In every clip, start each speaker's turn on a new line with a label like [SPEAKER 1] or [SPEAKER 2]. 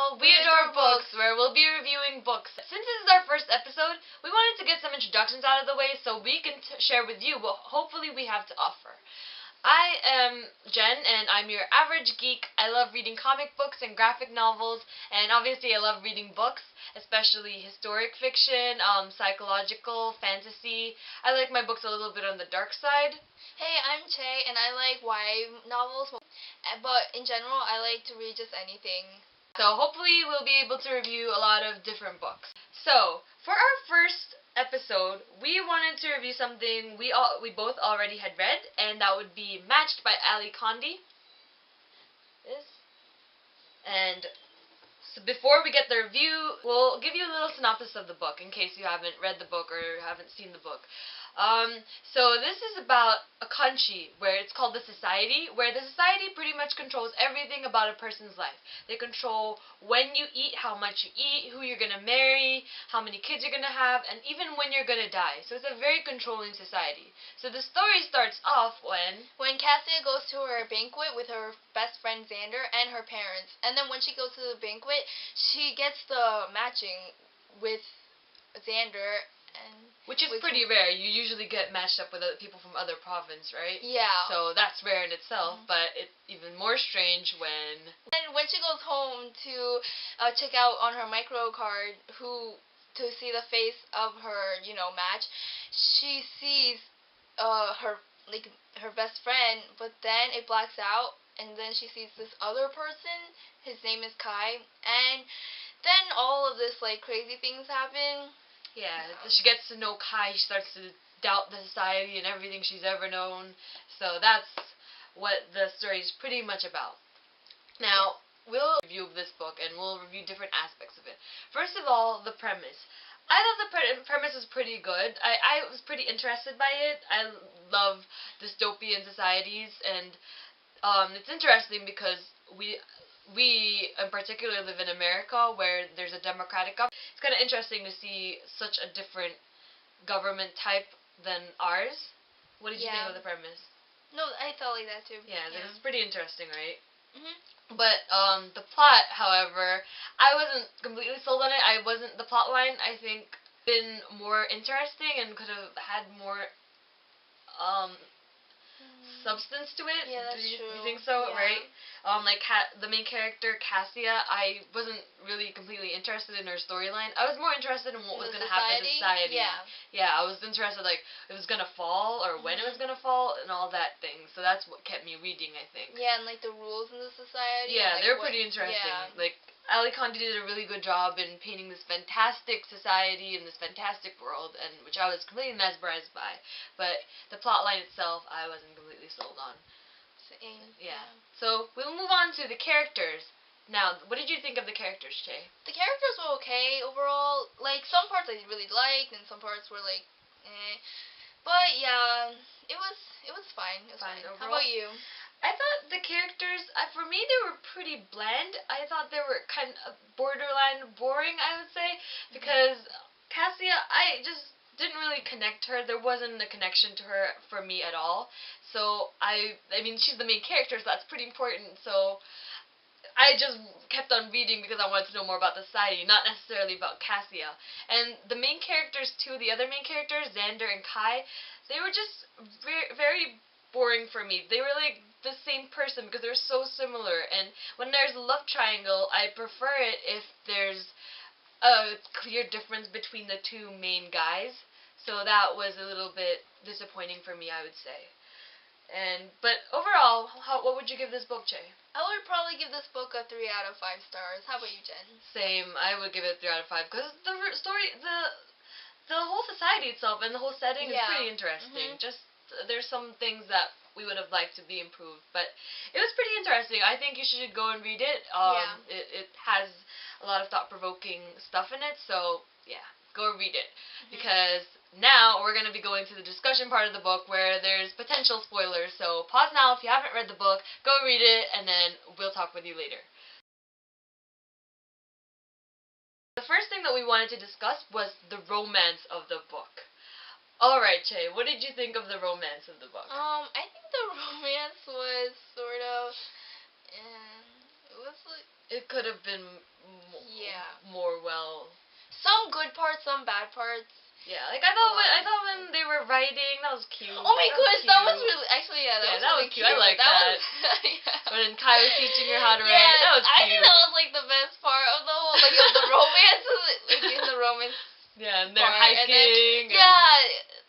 [SPEAKER 1] channel, We Adore Books, where we'll be reviewing books. Since this is our first episode, we wanted to get some introductions out of the way so we can share with you what hopefully we have to offer. I am Jen, and I'm your average geek. I love reading comic books and graphic novels, and obviously I love reading books, especially historic fiction, psychological, fantasy. I like my books a little bit on the dark side.
[SPEAKER 2] Hey, I'm Che, and I like YA novels, but in general, I like to read just anything.
[SPEAKER 1] So hopefully we'll be able to review a lot of different books. So, for our first episode, we wanted to review something we both already had read, and that would be Matched by Ally Condie. And so before we get the review, we'll give you a little synopsis of the book in case you haven't read the book or haven't seen the book. So this is about a country where it's called the society, where the society pretty much controls everything about a person's life. They control when you eat, how much you eat, who you're going to marry, how many kids you're going to have, and even when you're going to die. So it's a very controlling society. So the story starts off
[SPEAKER 2] when Cassia goes to her banquet with her best friend Xander and her parents. And then when she goes to the banquet, she gets the matching with Xander.
[SPEAKER 1] Which is pretty rare. You usually get matched up with other people from other province, right?
[SPEAKER 2] Yeah.
[SPEAKER 1] So that's rare in itself, but it's even more strange when...
[SPEAKER 2] And when she goes home to check out on her micro card to see the face of her, match, she sees her best friend, but then it blacks out, and then she sees this other person. His name is Kai, and then all of this crazy things happen.
[SPEAKER 1] Yeah, she gets to know Kai, she starts to doubt the society and everything she's ever known. So that's what the story is pretty much about. Now, we'll review this book and we'll review different aspects of it. First of all, the premise. I thought the premise was pretty good. I was pretty interested by it. I love dystopian societies, and it's interesting because we in particular live in America where there's a democratic government. It's kind of interesting to see such a different government type than ours. What did you think of the premise?
[SPEAKER 2] No, I thought like that too.
[SPEAKER 1] Yeah, this is pretty interesting, right?
[SPEAKER 2] Mhm.
[SPEAKER 1] But the plot, however, I wasn't completely sold on it. The plot line, I think, been more interesting and could have had more substance to it.
[SPEAKER 2] Yeah, that's true.
[SPEAKER 1] You think so,
[SPEAKER 2] yeah.
[SPEAKER 1] right? The main character, Cassia, I wasn't really completely interested in her storyline. I was more interested in what was going to happen to society. Yeah, I was interested, if it was going to fall or when it was going to fall and all that thing. So that's what kept me reading, I think.
[SPEAKER 2] Yeah, and the rules in the society.
[SPEAKER 1] Yeah, they were pretty interesting.
[SPEAKER 2] Yeah.
[SPEAKER 1] Ally Condie did a really good job in painting this fantastic society and this fantastic world, and which I was completely mesmerized by. But the plot line itself, I wasn't completely sold on.
[SPEAKER 2] Same.
[SPEAKER 1] Yeah. So we'll move on to the characters. Now, what did you think of the characters, Che?
[SPEAKER 2] The characters were okay overall. Some parts I really liked, and some parts were eh. But yeah, it was fine. It was fine. How about you?
[SPEAKER 1] I thought the characters, for me, they were pretty bland. I thought they were kind of borderline boring, I would say, because Cassia, I just didn't really connect to her. There wasn't a connection to her for me at all. So, I mean, she's the main character, so that's pretty important. So, I just kept on reading because I wanted to know more about the society, not necessarily about Cassia. And the main characters, too, the other main characters, Xander and Kai, they were just very, very boring for me. They were the same person because they're so similar, and when there's a love triangle, I prefer it if there's a clear difference between the two main guys. So that was a little bit disappointing for me, I would say. But overall, what would you give this book, Che?
[SPEAKER 2] I would probably give this book a 3 out of 5 stars. How about you, Jen?
[SPEAKER 1] Same. I would give it 3 out of 5 because the story, the whole society itself and the whole setting is pretty interesting. Just there's some things that we would have liked to be improved, but it was pretty interesting. I think you should go and read it. It has a lot of thought-provoking stuff in it, so yeah, go read it. Because now we're going to be going to the discussion part of the book where there's potential spoilers, so pause now if you haven't read the book, go read it, and then we'll talk with you later. The first thing that we wanted to discuss was the romance of the book. Alright, Che, what did you think of the romance of the book?
[SPEAKER 2] I think the romance was sort of, it was
[SPEAKER 1] It could have been more well.
[SPEAKER 2] Some good parts, some bad parts.
[SPEAKER 1] Yeah, like I thought when they were writing, that was cute.
[SPEAKER 2] Oh my gosh, that was really actually that was
[SPEAKER 1] cute. I like that.
[SPEAKER 2] Yeah.
[SPEAKER 1] When Kai was teaching her how to write, that was cute.
[SPEAKER 2] I think that was like the best part of the whole of the romance, like in the romance.
[SPEAKER 1] Yeah, and they're hiking.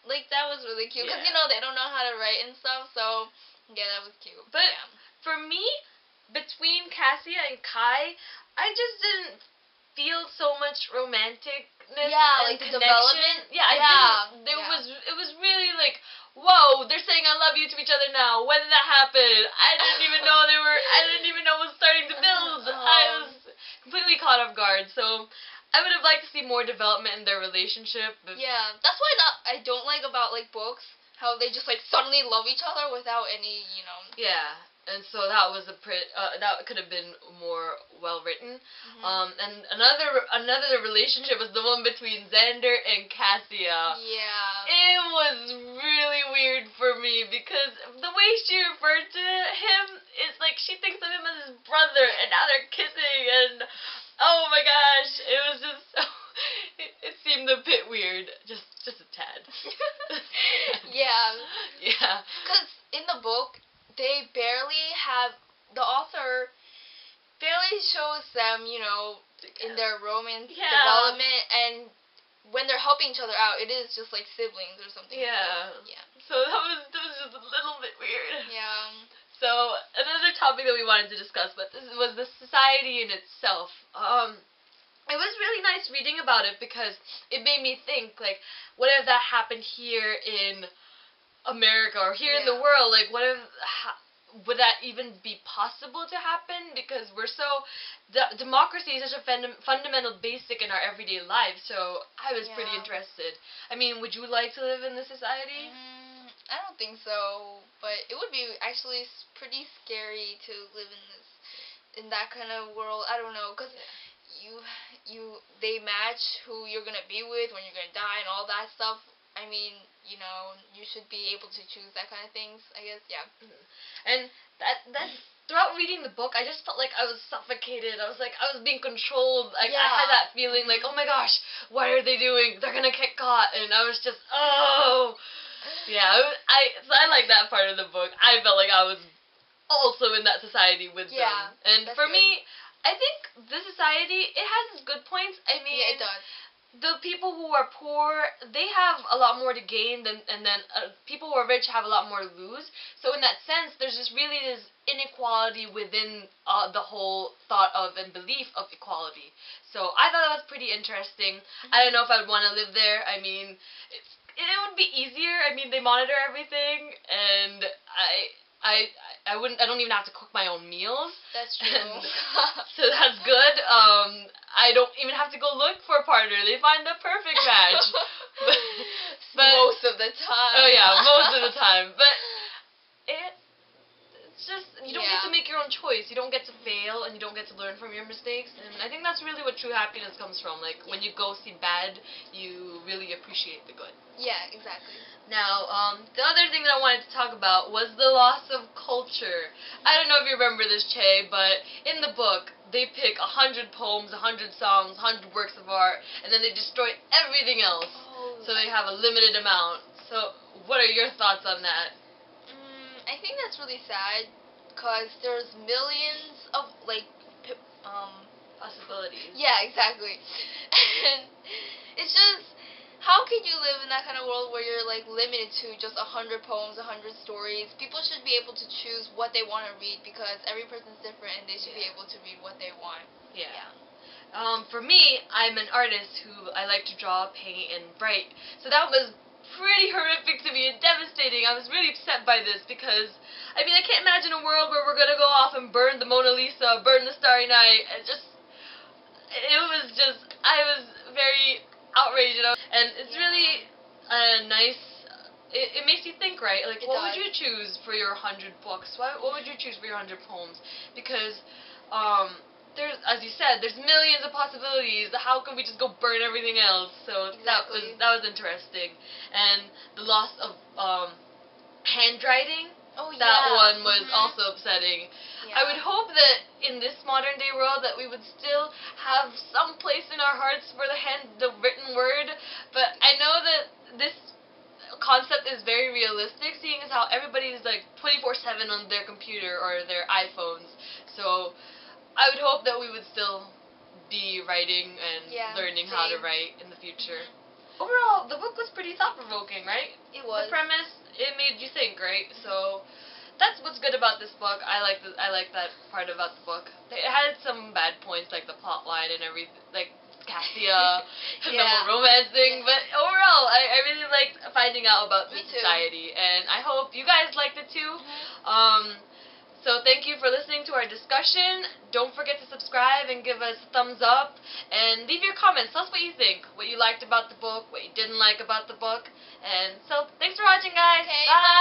[SPEAKER 2] Like that was really cute because they don't know how to write and stuff. So that was cute.
[SPEAKER 1] But for me, between Cassia and Kai, I just didn't feel so much romanticness
[SPEAKER 2] like
[SPEAKER 1] and
[SPEAKER 2] the development.
[SPEAKER 1] Yeah, I didn't. It was really like, whoa, they're saying I love you to each other now. When did that happen? I didn't even know I didn't even know it was starting to build. I was completely caught off guard. So I would have liked to see more development in their relationship.
[SPEAKER 2] Yeah, that's why I don't like about like books how they just like suddenly love each other without any
[SPEAKER 1] Yeah. And so that was that could have been more well written. And another relationship was the one between Xander and Cassia.
[SPEAKER 2] Yeah.
[SPEAKER 1] It was really weird for me because the way she referred to him is like she thinks of him as his brother, and now they're kissing, and oh my gosh, it was just so. It seemed a bit weird, just a tad.
[SPEAKER 2] Yeah.
[SPEAKER 1] Yeah.
[SPEAKER 2] Because in the book, they barely have, the author barely shows them, in their romance development, and when they're helping each other out, it is just like siblings or something.
[SPEAKER 1] Yeah. So that was just a little bit weird.
[SPEAKER 2] Yeah.
[SPEAKER 1] So another topic that we wanted to discuss, but this was the society in itself. It was really nice reading about it because it made me think, like, what if that happened here in America or here in the world? Like, what if, would that even be possible to happen? Because we're so, democracy is such a fundamental basic in our everyday life, so I was pretty interested. I mean, would you like to live in this society?
[SPEAKER 2] I don't think so, but it would be actually pretty scary to live in that kind of world. I don't know, because they match who you're gonna be with when you're gonna die and all that stuff. I mean, you should be able to choose that kind of things, I guess. Yeah.
[SPEAKER 1] And that throughout reading the book, I just felt like I was suffocated. I was like, I was being controlled. I had that feeling like, oh my gosh, what are they doing? They're gonna get caught. And I was just, oh. Yeah, I like that part of the book. I felt like I was also in that society with them. And for me, I think the society, it has its good points. I mean,
[SPEAKER 2] it does.
[SPEAKER 1] The people who are poor, they have a lot more to gain and then people who are rich have a lot more to lose. So in that sense, there's just really this inequality within the whole thought of and belief of equality. So I thought that was pretty interesting. I don't know if I would want to live there. I mean, it would be easier. I mean, they monitor everything, and I don't even have to cook my own meals.
[SPEAKER 2] That's true.
[SPEAKER 1] So that's good. I don't even have to go look for a partner. They find the perfect match. but
[SPEAKER 2] most of the time.
[SPEAKER 1] Oh yeah, most of the time. But it's just, you don't get to make your own choice. You don't get to fail, and you don't get to learn from your mistakes. And I think that's really what true happiness comes from. Like, when you go see bad, you really appreciate the good.
[SPEAKER 2] Yeah, exactly.
[SPEAKER 1] Now, the other thing that I wanted to talk about was the loss of culture. I don't know if you remember this, Che, but in the book, they pick 100 poems, 100 songs, 100 works of art, and then they destroy everything else. So they have a limited amount. So what are your thoughts on that?
[SPEAKER 2] I think that's really sad, because there's millions of,
[SPEAKER 1] possibilities.
[SPEAKER 2] Yeah, exactly. And it's just, how could you live in that kind of world where you're, limited to just 100 poems, 100 stories? People should be able to choose what they want to read, because every person's different, and they should be able to read what they want.
[SPEAKER 1] Yeah. For me, I'm an artist who I like to draw, paint, and write. So that was pretty horrific to me and devastating. I was really upset by this because, I mean, I can't imagine a world where we're going to go off and burn the Mona Lisa, burn the Starry Night, and I was very outraged, and it's really nice. It makes you think, right? Like, what would you choose for your 100 books? What would you choose for your 100 poems? Because, there's, as you said, there's millions of possibilities. How can we just go burn everything else? So that was interesting. And the loss of handwriting
[SPEAKER 2] Oh,
[SPEAKER 1] that
[SPEAKER 2] yeah.
[SPEAKER 1] one was also upsetting.
[SPEAKER 2] Yeah.
[SPEAKER 1] I would hope that in this modern day world that we would still have some place in our hearts for the written word, but I know that this concept is very realistic, seeing as how everybody's like 24/7 on their computer or their iPhones. So I would hope that we would still be writing and learning how to write in the future. Overall, the book was pretty thought-provoking, right?
[SPEAKER 2] It was.
[SPEAKER 1] The premise, it made you think, right? So that's what's good about this book. I like that part about the book. It had some bad points, like the plot line and everything, like Cassia, the whole romance thing. But overall, I really liked finding out about this society, and I hope you guys liked it too. So thank you for listening to our discussion. Don't forget to subscribe and give us a thumbs up. And leave your comments. Tell us what you think. What you liked about the book, what you didn't like about the book. And so, thanks for watching, guys.
[SPEAKER 2] Okay,
[SPEAKER 1] bye.